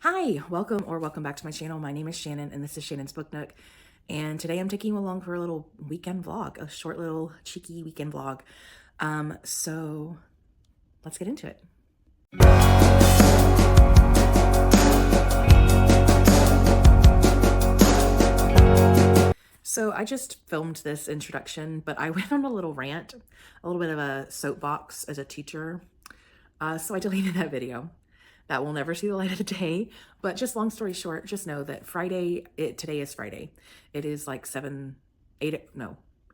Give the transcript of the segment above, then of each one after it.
Hi, welcome back to my channel. My name is Shannon and this is Shannon's Book Nook. And today I'm taking you along for a little weekend vlog, a short little cheeky weekend vlog. So let's get into it. So I just filmed this introduction, but I went on a little rant, a little bit of a soapbox as a teacher. So I deleted that video. That will never see the light of day. But just long story short, just know that today is Friday. It is like 8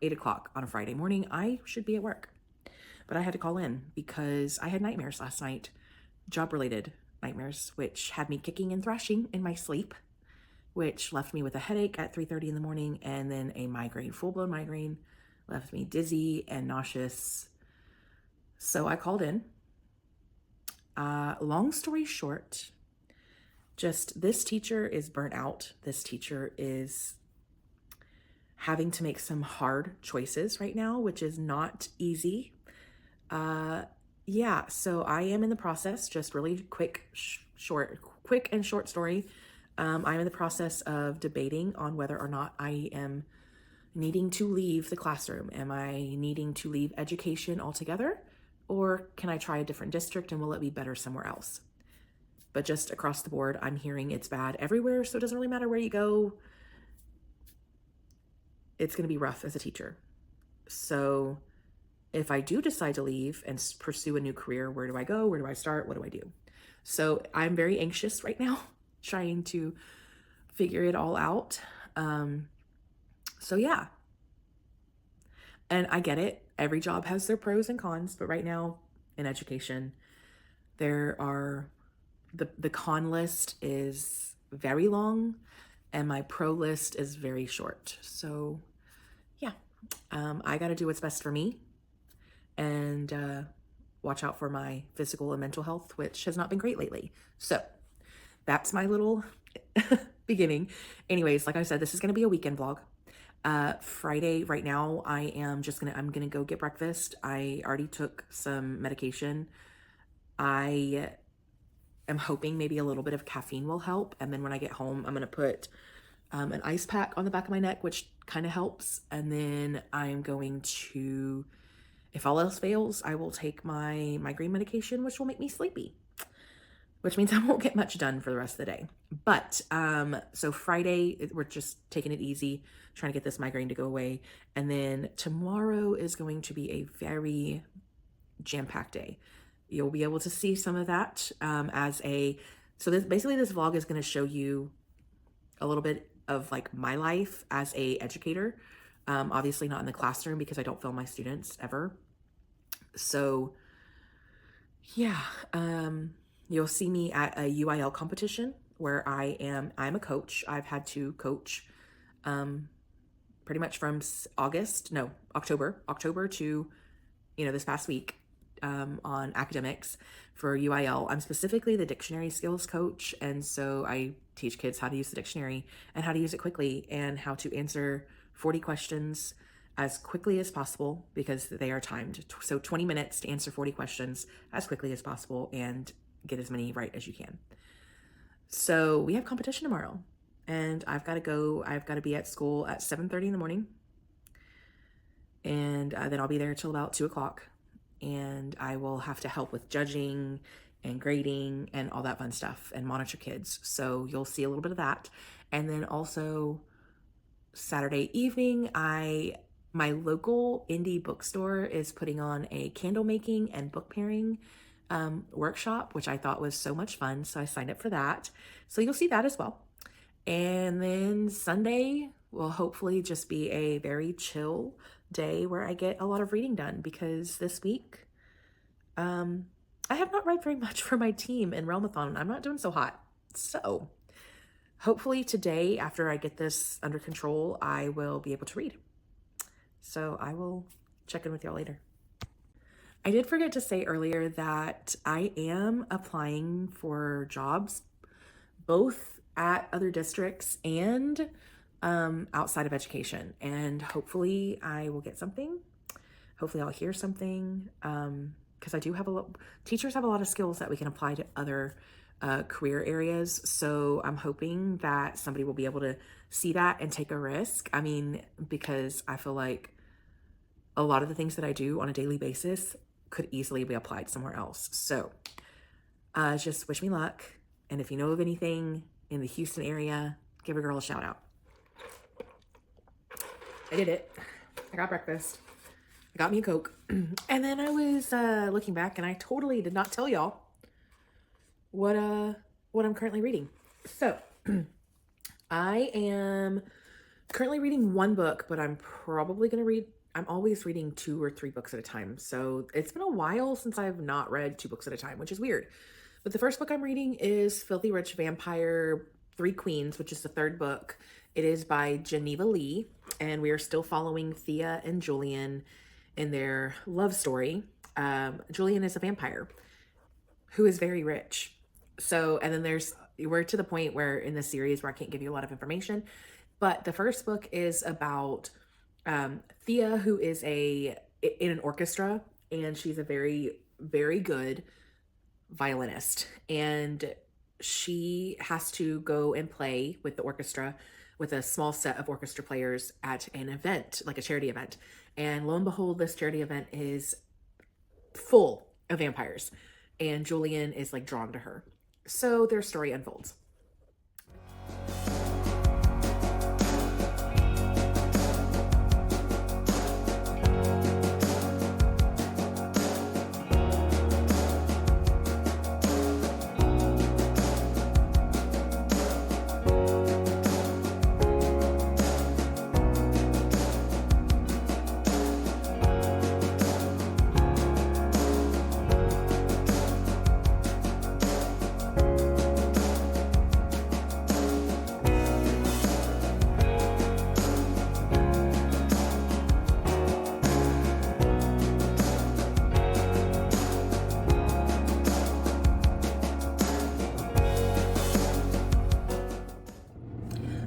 o'clock on a Friday morning. I should be at work. But I had to call in because I had nightmares last night, job-related nightmares, which had me kicking and thrashing in my sleep, which left me with a headache at 3:30 in the morning, and then a migraine, full-blown migraine, left me dizzy and nauseous. So I called in. Long story short, just this teacher is burnt out. This teacher is having to make some hard choices right now, which is not easy. Yeah, so I am in the process, just really quick and short story. I'm in the process of debating on whether or not I am needing to leave the classroom. Am I needing to leave education altogether? Or can I try a different district and will it be better somewhere else? But just across the board, I'm hearing it's bad everywhere, so it doesn't really matter where you go. It's going to be rough as a teacher. So if I do decide to leave and pursue a new career, where do I go? Where do I start? What do I do? So I'm very anxious right now, trying to figure it all out. So yeah. And I get it. Every job has their pros and cons, but right now in education, there are the con list is very long and my pro list is very short. So yeah, I got to do what's best for me and watch out for my physical and mental health, which has not been great lately. So that's my little beginning. Anyways, like I said, this is going to be a weekend vlog. Friday, right now, I'm gonna go get breakfast. I already took some medication. I am hoping maybe a little bit of caffeine will help. And then when I get home, I'm gonna put an ice pack on the back of my neck, which kind of helps. And then I'm going to, if all else fails, I will take my migraine medication, which will make me sleepy, which means I won't get much done for the rest of the day. But so Friday, we're just taking it easy, trying to get this migraine to go away. And then tomorrow is going to be a very jam-packed day. You'll be able to see some of that so this vlog is going to show you a little bit of like my life as a educator. Obviously not in the classroom because I don't film my students ever. So yeah, you'll see me at a UIL competition where I'm a coach. I've had to coach pretty much from October to, this past week on academics for UIL. I'm specifically the dictionary skills coach. And so I teach kids how to use the dictionary and how to use it quickly and how to answer 40 questions as quickly as possible because they are timed. So 20 minutes to answer 40 questions as quickly as possible and get as many right as you can. So we have competition tomorrow and I've got to be at school at 7:30 in the morning. And then I'll be there till about 2 o'clock. And I will have to help with judging and grading and all that fun stuff and monitor kids. So you'll see a little bit of that. And then also Saturday evening, my local indie bookstore is putting on a candle making and book pairing workshop, which I thought was so much fun. So I signed up for that. So you'll see that as well. And then Sunday will hopefully just be a very chill day where I get a lot of reading done because this week, I have not read very much for my team in Realmathon. I'm not doing so hot. So hopefully today, after I get this under control, I will be able to read. So I will check in with y'all later. I did forget to say earlier that I am applying for jobs, both at other districts and outside of education. And hopefully I will get something. Hopefully I'll hear something because I do have teachers have a lot of skills that we can apply to other career areas. So I'm hoping that somebody will be able to see that and take a risk. I mean, because I feel like a lot of the things that I do on a daily basis could easily be applied somewhere else. So just wish me luck. And if you know of anything in the Houston area, give a girl a shout out. I did it. I got breakfast. I got me a Coke. And then I was looking back and I totally did not tell y'all what I'm currently reading. So I am currently reading one book, but I'm probably going to read, I'm always reading 2 or 3 books at a time. So it's been a while since I've not read 2 books at a time, which is weird. But the first book I'm reading is Filthy Rich Vampire 3 Queens, which is the 3rd book. It is by Geneva Lee, and we are still following Thea and Julian in their love story. Julian is a vampire who is very rich. So, and then we're to the point where in the series where I can't give you a lot of information, but the first book is about Thea, who is in an orchestra, and she's a very, very good violinist, and she has to go and play with the orchestra with a small set of orchestra players at an event, like a charity event. And lo and behold, this charity event is full of vampires, and Julian is like drawn to her. So their story unfolds.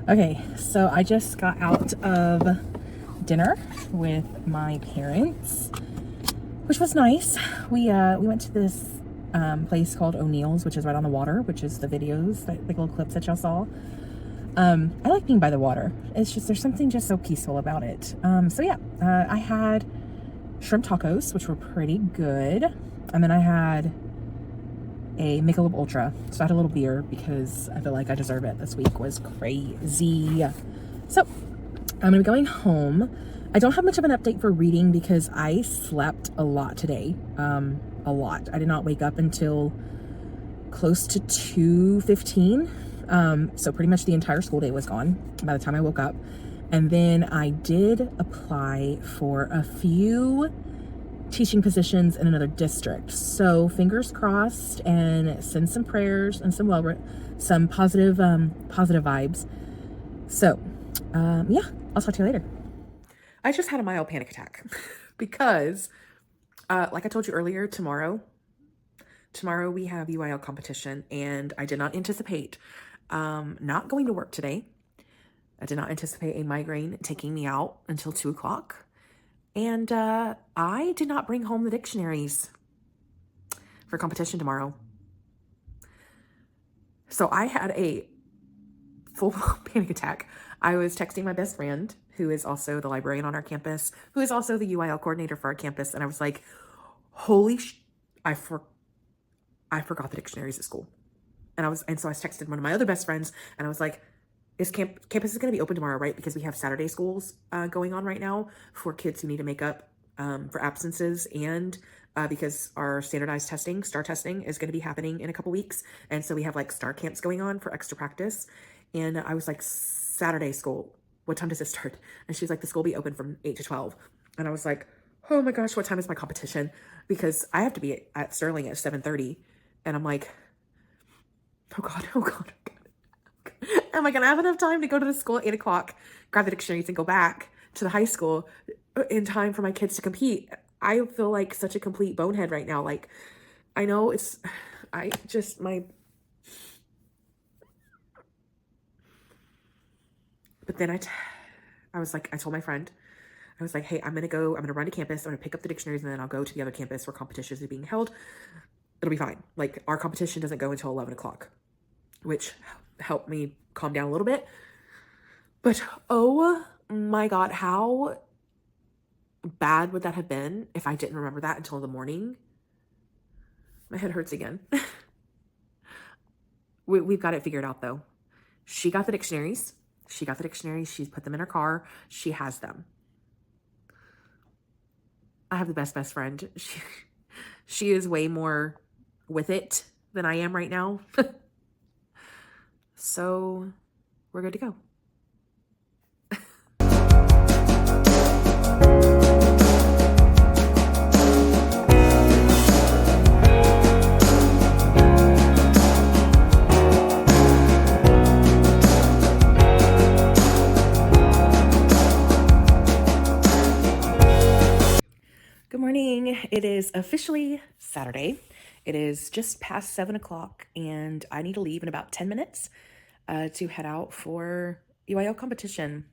Okay, so I just got out of dinner with my parents, which was nice. We went to this place called O'Neill's, which is right on the water, which is the videos, the little clips that y'all saw. I like being by the water. It's just, there's something just so peaceful about it. So yeah, I had shrimp tacos, which were pretty good. And then I had a Michelob Ultra. So I had a little beer because I feel like I deserve it. This week was crazy. So I'm gonna be going home. I don't have much of an update for reading because I slept a lot today. A lot. I did not wake up until close to 2:15. So pretty much the entire school day was gone by the time I woke up. And then I did apply for a few teaching positions in another district. So fingers crossed, and send some prayers and some positive vibes. So yeah, I'll talk to you later. I just had a mild panic attack because like I told you earlier, tomorrow we have UIL competition, and I did not anticipate not going to work today. I did not anticipate a migraine taking me out until 2 o'clock. And I did not bring home the dictionaries for competition tomorrow. So I had a full panic attack. I was texting my best friend, who is also the librarian on our campus, who is also the UIL coordinator for our campus. And I was like, holy I forgot the dictionaries at school. And so I texted one of my other best friends, and I was like, campus is going to be open tomorrow, right? Because we have Saturday schools going on right now for kids who need to make up for absences, and because our standardized testing, STAR testing, is going to be happening in a couple weeks. And so we have like STAR camps going on for extra practice. And I was like, Saturday school, what time does it start? And she's like, the school will be open from 8 to 12. And I was like, oh my gosh, what time is my competition? Because I have to be at Sterling at 7:30. And I'm like, oh God. Am I going to have enough time to go to the school at 8 o'clock, grab the dictionaries, and go back to the high school in time for my kids to compete? I feel like such a complete bonehead right now. Like, I know but then I was like, I told my friend, I was like, hey, I'm going to run to campus. I'm going to pick up the dictionaries, and then I'll go to the other campus where competitions are being held. it'll be fine. Like, our competition doesn't go until 11 o'clock, which helped me calm down a little bit. But oh my God, how bad would that have been if I didn't remember that until the morning? My head hurts again. We've got it figured out though. She got the dictionaries. She's put them in her car. She has them. I have the best friend. She is way more with it than I am right now. So we're good to go. Good morning. It is officially Saturday. It is just past 7 o'clock and I need to leave in about 10 minutes to head out for UIL competition.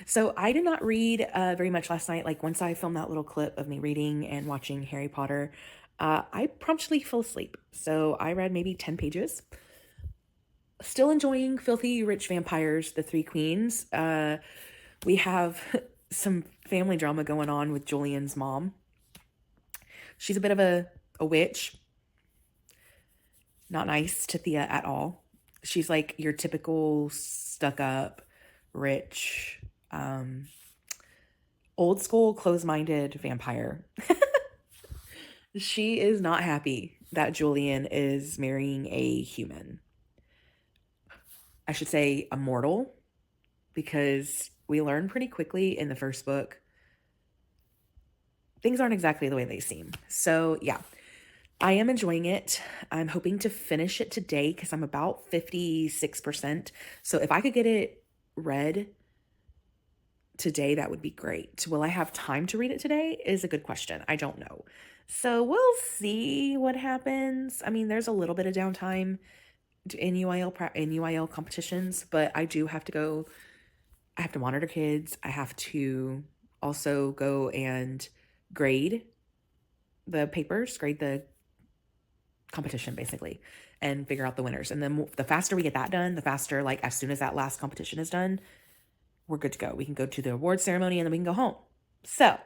So I did not read very much last night. Like, once I filmed that little clip of me reading and watching Harry Potter, I promptly fell asleep. So I read maybe 10 pages. Still enjoying Filthy Rich Vampires, The Three Queens. We have some family drama going on with Julian's mom. She's a bit of a witch. Not nice to Thea at all. She's like your typical stuck-up, rich, old school, close-minded vampire. She is not happy that Julian is marrying a human. I should say a mortal, because we learn pretty quickly in the first book things aren't exactly the way they seem. So yeah, I am enjoying it. I'm hoping to finish it today because I'm about 56%. So if I could get it read today, that would be great. Will I have time to read it today is a good question. I don't know. So we'll see what happens. I mean, there's a little bit of downtime in UIL competitions, but I do have to go. I have to monitor kids. I have to also go and grade the papers, grade the competition basically, and figure out the winners. And then the faster we get that done, the faster, like as soon as that last competition is done, we're good to go. We can go to the award ceremony and then we can go home. So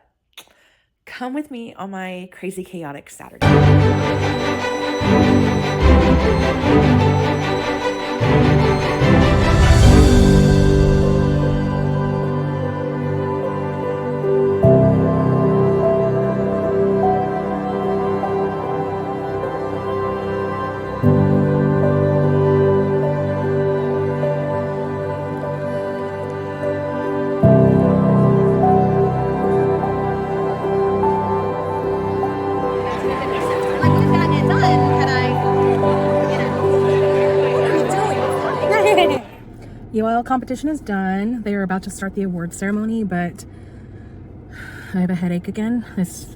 come with me on my crazy, chaotic Saturday. UIL competition is done. They are about to start the award ceremony, but I have a headache again. This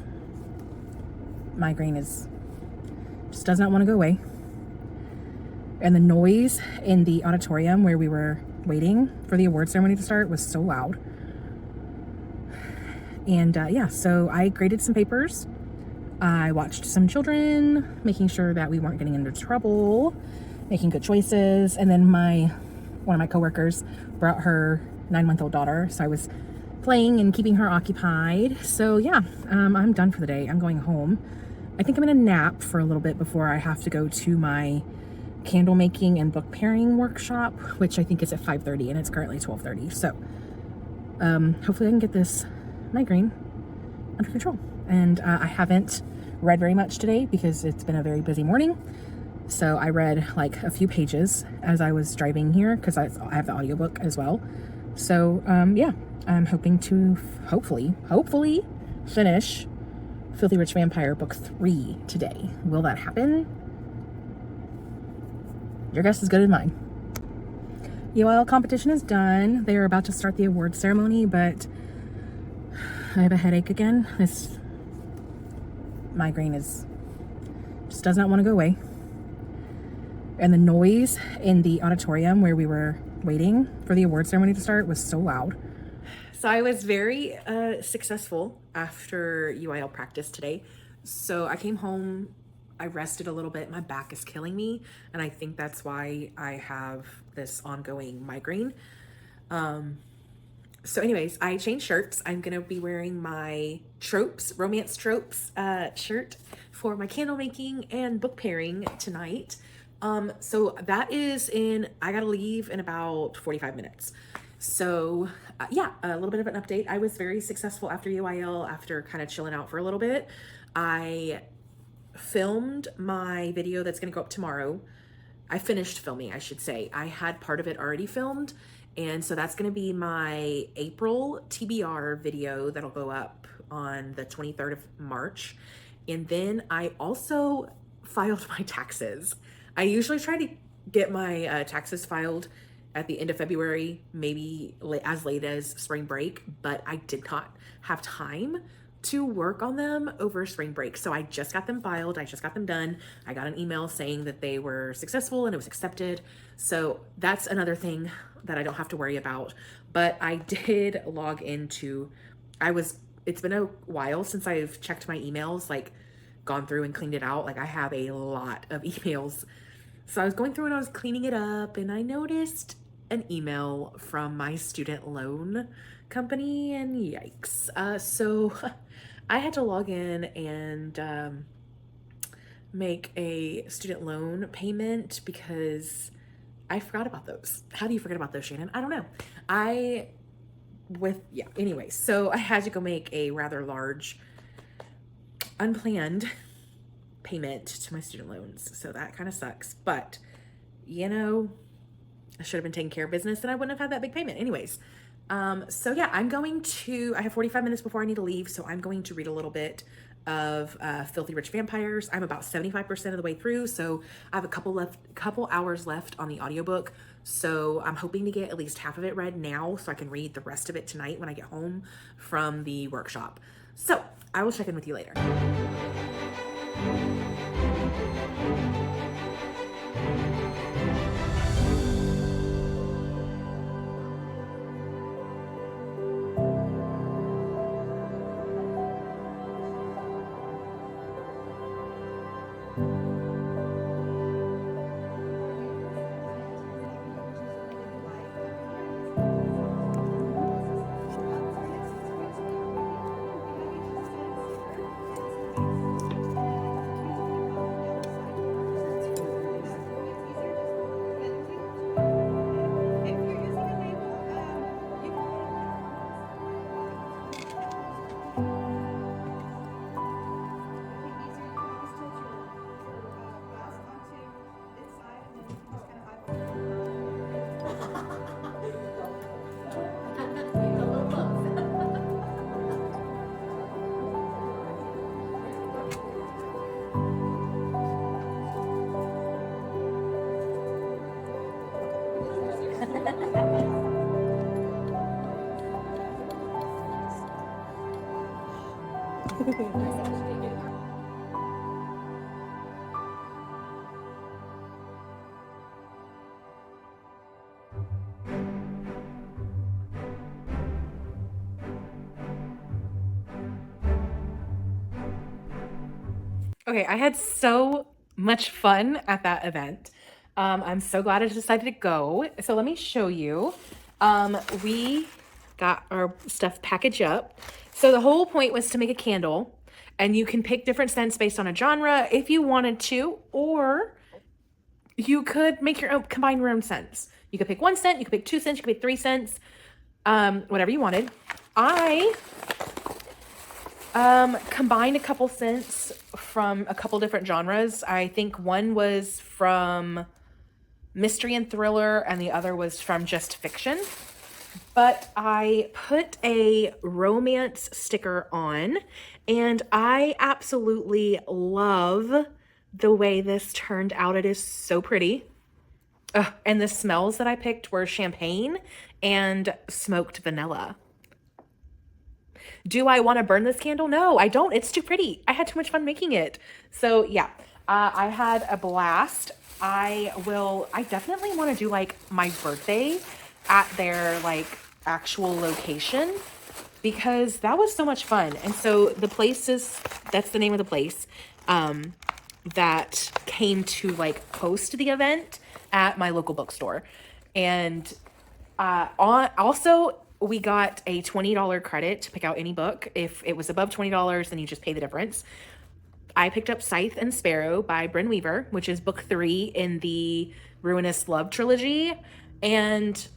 migraine just does not want to go away. And the noise in the auditorium where we were waiting for the award ceremony to start was so loud. And yeah, so I graded some papers. I watched some children, making sure that we weren't getting into trouble, making good choices. And then one of my coworkers brought her 9-month-old daughter, so I was playing and keeping her occupied. So yeah, I'm done for the day. I'm going home. I think I'm gonna nap for a little bit before I have to go to my candle making and book pairing workshop, which I think is at 5:30 and it's currently 12:30. So hopefully I can get this migraine under control. And I haven't read very much today because it's been a very busy morning. So I read like a few pages as I was driving here because I have the audiobook as well. So yeah, I'm hoping to hopefully finish Filthy Rich Vampire book 3 today. Will that happen? Your guess is as good as mine. UIL competition is done. They are about to start the award ceremony, but I have a headache again. This migraine just does not want to go away. And the noise in the auditorium where we were waiting for the award ceremony to start was so loud. So I was very successful after UIL practice today. So I came home I rested a little bit. My back is killing me, and I think that's why I have this ongoing migraine. So anyways, I changed shirts. I'm gonna be wearing my Tropes, Romance Tropes shirt for my candle making and book pairing tonight. So that is I gotta leave in about 45 minutes. So yeah, a little bit of an update. I was very successful after UIL, after kind of chilling out for a little bit. I filmed my video that's gonna go up tomorrow. I finished filming, I should say. I had part of it already filmed. And so that's going to be my April TBR video that'll go up on the 23rd of March. And then I also filed my taxes. I usually try to get my taxes filed at the end of February, maybe as late as spring break, but I did not have time to work on them over spring break. So I just got them filed. I just got them done. I got an email saying that they were successful and it was accepted. So that's another thing that I don't have to worry about. But I did log into, it's been a while since I've checked my emails, like gone through and cleaned it out. Like I have a lot of emails. So I was going through and I was cleaning it up, and I noticed an email from my student loan company, and yikes. So I had to log in and make a student loan payment because I forgot about those. How do you forget about those, Shannon? I don't know. Anyway, so I had to go make a rather large, unplanned payment to my student loans. So that kind of sucks. But, you know, I should have been taking care of business and I wouldn't have had that big payment. Anyways, so yeah, I have 45 minutes before I need to leave. So I'm going to read a little bit of Filthy Rich Vampires. I'm about 75% of the way through. So I have a couple hours left on the audiobook. So I'm hoping to get at least half of it read now so I can read the rest of it tonight when I get home from the workshop. So I will check in with you later. Okay, I had so much fun at that event. I'm so glad I decided to go. So let me show you. We got our stuff packaged up. So the whole point was to make a candle, and you can pick different scents based on a genre if you wanted to, or you could make your own, combine your own scents. You could pick 1 scent, you could pick 2 scents, you could pick 3 scents, whatever you wanted. I combined a couple scents from a couple different genres. I think one was from mystery and thriller and the other was from just fiction. But I put a romance sticker on, and I absolutely love the way this turned out. It is so pretty. And the smells that I picked were champagne and smoked vanilla. Do I want to burn this candle? No, I don't. It's too pretty. I had too much fun making it. So yeah, I had a blast. I definitely want to do like my birthday at their like actual location because that was so much fun. And so the place that's the name of the place. that came to like host the event at my local bookstore. And also, we got a $20 credit to pick out any book. If it was above $20, then you just pay the difference. I picked up Scythe and Sparrow by Bryn Weaver, which is book 3 in the Ruinous Love trilogy. And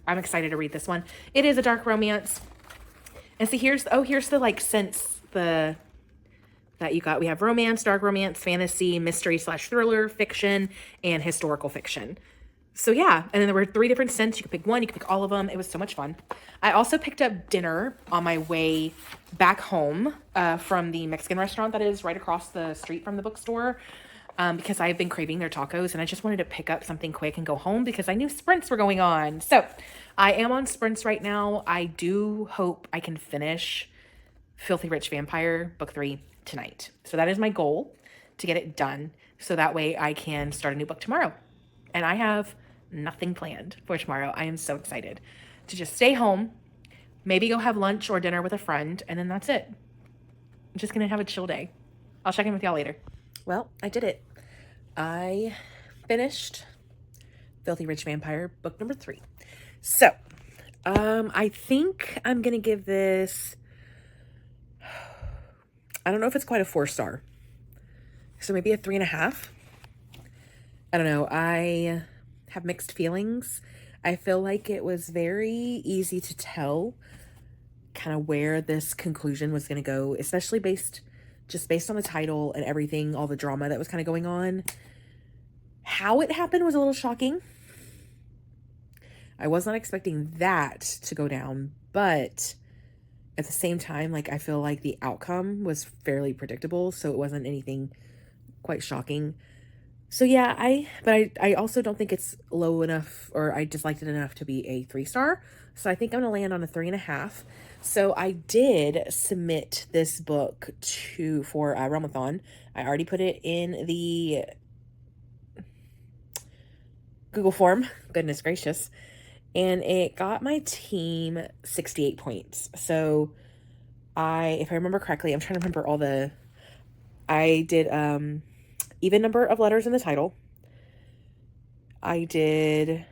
I'm excited to read this one. It is a dark romance. And see, here's the like sense that you got. We have romance, dark romance, fantasy, mystery / thriller, fiction, and historical fiction. So yeah, and then there were 3 different scents. You could pick one, you could pick all of them. It was so much fun. I also picked up dinner on my way back home from the Mexican restaurant that is right across the street from the bookstore, because I've been craving their tacos and I just wanted to pick up something quick and go home because I knew sprints were going on. So I am on sprints right now. I do hope I can finish Filthy Rich Vampire book 3 tonight. So that is my goal, to get it done so that way I can start a new book tomorrow. And I have nothing planned for tomorrow. I am so excited to just stay home, maybe go have lunch or dinner with a friend, and then that's it. I'm just gonna have a chill day. I'll check in with y'all later. Well, I did it. I finished Filthy Rich Vampire book number 3. So, I think I'm gonna give this, I don't know if it's quite a 4-star. So maybe a 3.5. I don't know. I have mixed feelings. I feel like it was very easy to tell kind of where this conclusion was going to go, especially based on the title and everything, all the drama that was kind of going on. How it happened was a little shocking. I was not expecting that to go down, but at the same time, like, I feel like the outcome was fairly predictable, so it wasn't anything quite shocking. So yeah, I also don't think it's low enough, or I disliked it enough to be a 3-star. So I think I'm gonna land on a 3.5. So I did submit this book for Realmathon. I already put it in the Google form. Goodness gracious. And it got my team 68 points. So if I remember correctly, I'm trying to remember I did even number of letters in the title. The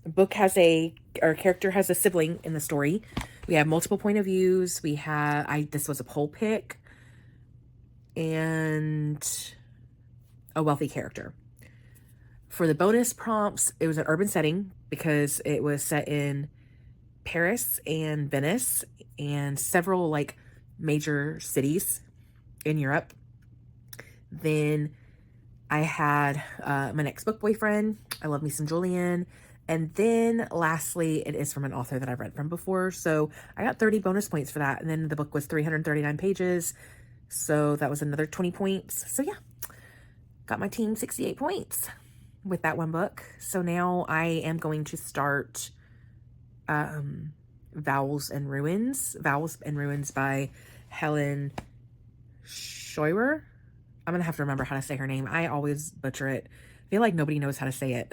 book character has a sibling in the story. We have multiple point of views. This was a poll pick, and a wealthy character. For the bonus prompts, it was an urban setting because it was set in Paris and Venice and several like major cities in Europe. Then I had my next book boyfriend. I love me some Julian. And then lastly, it is from an author that I've read from before. So I got 30 bonus points for that. And then the book was 339 pages. So that was another 20 points. So yeah, got my team 68 points with that one book. So now I am going to start Vowels and Ruins by Helen Scheuer. I'm going to have to remember how to say her name. I always butcher it. I feel like nobody knows how to say it.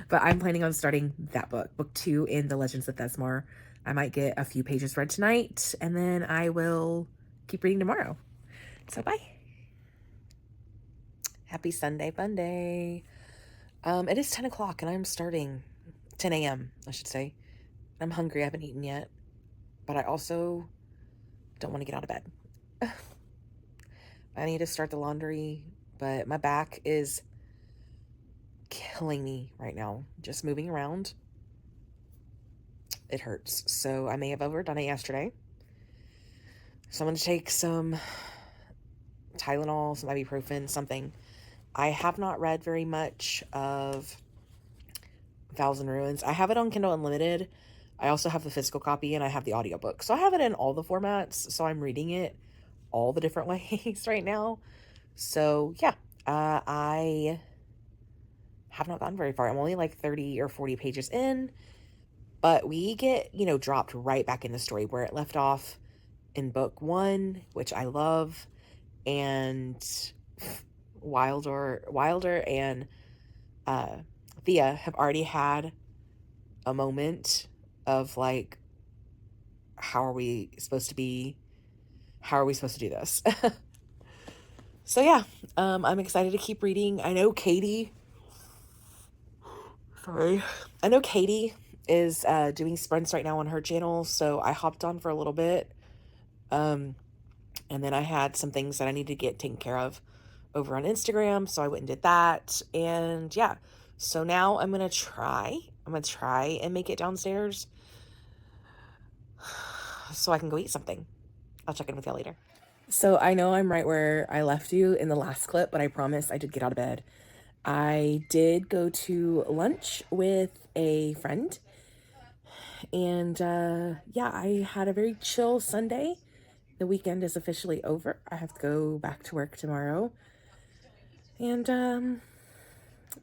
But I'm planning on starting that book. Book 2 in the Legends of Thesmar. I might get a few pages read tonight, and then I will keep reading tomorrow. So bye. Happy Sunday fun day. It is 10 o'clock and I'm starting 10 a.m. I should say. I'm hungry. I haven't eaten yet, but I also don't want to get out of bed. I need to start the laundry, but my back is killing me right now. Just moving around, it hurts. So I may have overdone it yesterday. So I'm going to take some Tylenol, some ibuprofen, something. I have not read very much of Vows and Ruins. I have it on Kindle Unlimited. I also have the physical copy and I have the audiobook. So I have it in all the formats. So I'm reading it all the different ways right now. So yeah, I have not gotten very far. I'm only like 30 or 40 pages in, but we get, dropped right back in the story where it left off in book 1, which I love. And Wilder and Thea have already had a moment of like, how are we supposed to be how are we supposed to do this? So yeah, I'm excited to keep reading. I know Katie, sorry. I know Katie is doing sprints right now on her channel, so I hopped on for a little bit. And then I had some things that I needed to get taken care of over on Instagram, so I went and did that. And yeah, so now I'm gonna try and make it downstairs so I can go eat something. I'll check in with y'all later. So I know I'm right where I left you in the last clip, but I promise I did get out of bed. I did go to lunch with a friend, and yeah, I had a very chill Sunday. The weekend is officially over. I have to go back to work tomorrow. And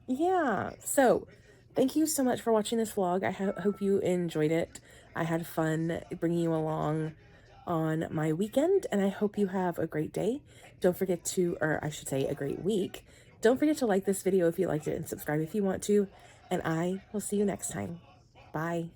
yeah, so thank you so much for watching this vlog. I hope you enjoyed it. I had fun bringing you along on my weekend, and I hope you have a great day. Don't forget to, or I should say a great week. Don't forget to like this video if you liked it and subscribe if you want to, and I will see you next time. Bye.